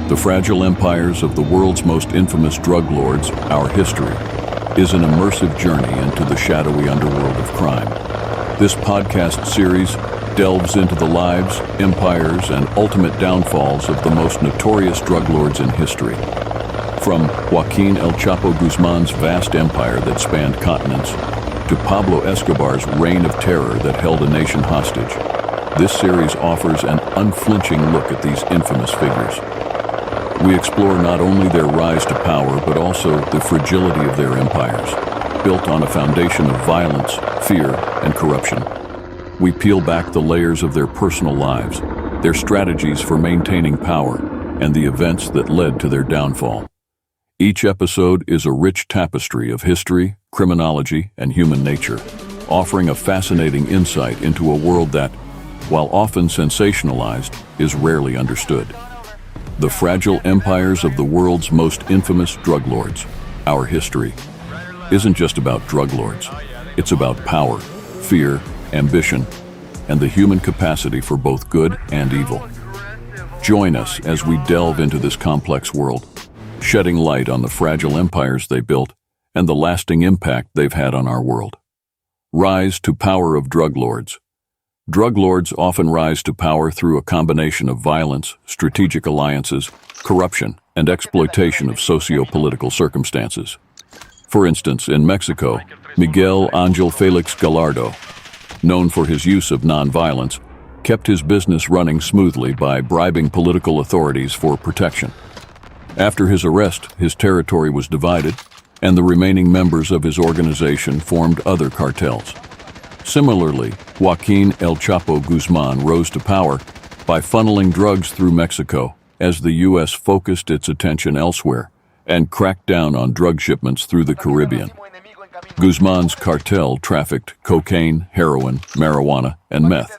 The Fragile Empires of the World's Most Infamous Drug Lords, Our History, is an immersive journey into the shadowy underworld of crime. This podcast series delves into the lives, empires, and ultimate downfalls of the most notorious drug lords in history. From Joaquin El Chapo Guzman's vast empire that spanned continents, to Pablo Escobar's reign of terror that held a nation hostage, this series offers an unflinching look at these infamous figures. We explore not only their rise to power, but also the fragility of their empires, built on a foundation of violence, fear, and corruption. We peel back the layers of their personal lives, their strategies for maintaining power, and the events that led to their downfall. Each episode is a rich tapestry of history, criminology, and human nature, offering a fascinating insight into a world that, while often sensationalized, is rarely understood. The Fragile Empires of the World's Most Infamous Drug Lords, Our History, isn't just about drug lords. It's about power, fear, ambition, and the human capacity for both good and evil. Join us as we delve into this complex world, shedding light on the fragile empires they built and the lasting impact they've had on our world. Rise to power of drug lords. Drug lords often rise to power through a combination of violence, strategic alliances, corruption, and exploitation of socio-political circumstances. For instance, in Mexico, Miguel Ángel Félix Gallardo, known for his use of nonviolence, kept his business running smoothly by bribing political authorities for protection. After his arrest, his territory was divided, and the remaining members of his organization formed other cartels. Similarly, Joaquin El Chapo Guzman rose to power by funneling drugs through Mexico as the U.S. focused its attention elsewhere and cracked down on drug shipments through the Caribbean. Guzman's cartel trafficked cocaine, heroin, marijuana, and meth.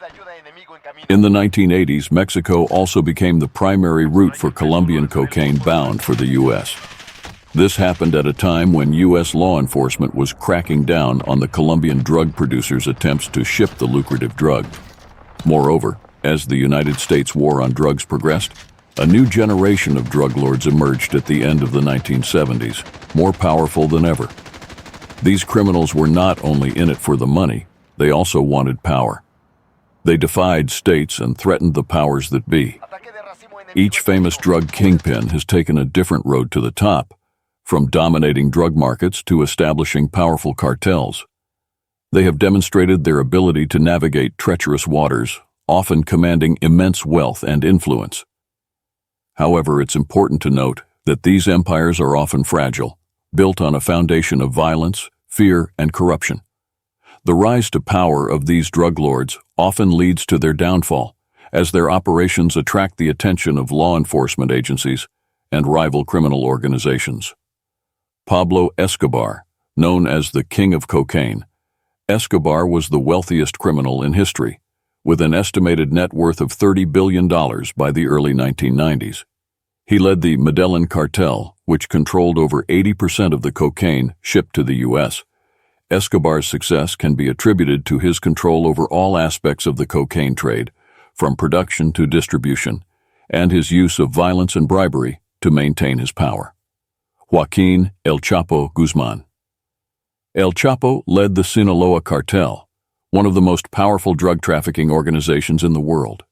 In the 1980s, Mexico also became the primary route for Colombian cocaine bound for the U.S. This happened at a time when U.S. law enforcement was cracking down on the Colombian drug producers' attempts to ship the lucrative drug. Moreover, as the United States war on drugs progressed, a new generation of drug lords emerged at the end of the 1970s, more powerful than ever. These criminals were not only in it for the money, they also wanted power. They defied states and threatened the powers that be. Each famous drug kingpin has taken a different road to the top, from dominating drug markets to establishing powerful cartels. They have demonstrated their ability to navigate treacherous waters, often commanding immense wealth and influence. However, it's important to note that these empires are often fragile, built on a foundation of violence, fear, and corruption. The rise to power of these drug lords often leads to their downfall, as their operations attract the attention of law enforcement agencies and rival criminal organizations. Pablo Escobar, known as the King of Cocaine, Escobar was the wealthiest criminal in history, with an estimated net worth of $30 billion by the early 1990s. He led the Medellin cartel, which controlled over 80% of the cocaine shipped to the U.S. Escobar's success can be attributed to his control over all aspects of the cocaine trade, from production to distribution, and his use of violence and bribery to maintain his power. Joaquin El Chapo Guzman. El Chapo led the Sinaloa cartel, one of the most powerful drug trafficking organizations in the world.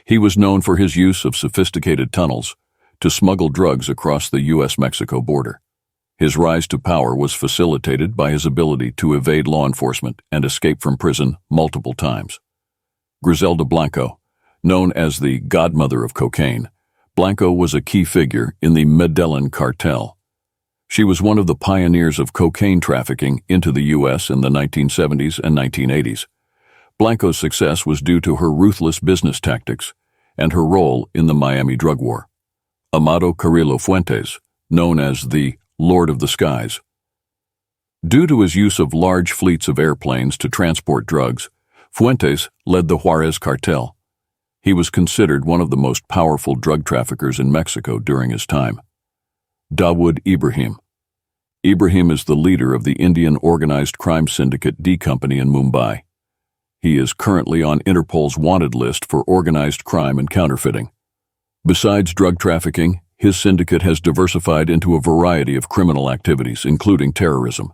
He was known for his use of sophisticated tunnels to smuggle drugs across the U.S.-Mexico border. His rise to power was facilitated by his ability to evade law enforcement and escape from prison multiple times. Griselda Blanco, known as the godmother of cocaine, Blanco was a key figure in the Medellin cartel. She was one of the pioneers of cocaine trafficking into the U.S. in the 1970s and 1980s. Blanco's success was due to her ruthless business tactics and her role in the Miami drug war. Amado Carrillo Fuentes, known as the Lord of the Skies. Due to his use of large fleets of airplanes to transport drugs, Fuentes led the Juarez cartel. He was considered one of the most powerful drug traffickers in Mexico during his time. Dawood Ibrahim. Ibrahim is the leader of the Indian organized crime syndicate D Company in Mumbai. He is currently on Interpol's wanted list for organized crime and counterfeiting. Besides drug trafficking, his syndicate has diversified into a variety of criminal activities, including terrorism.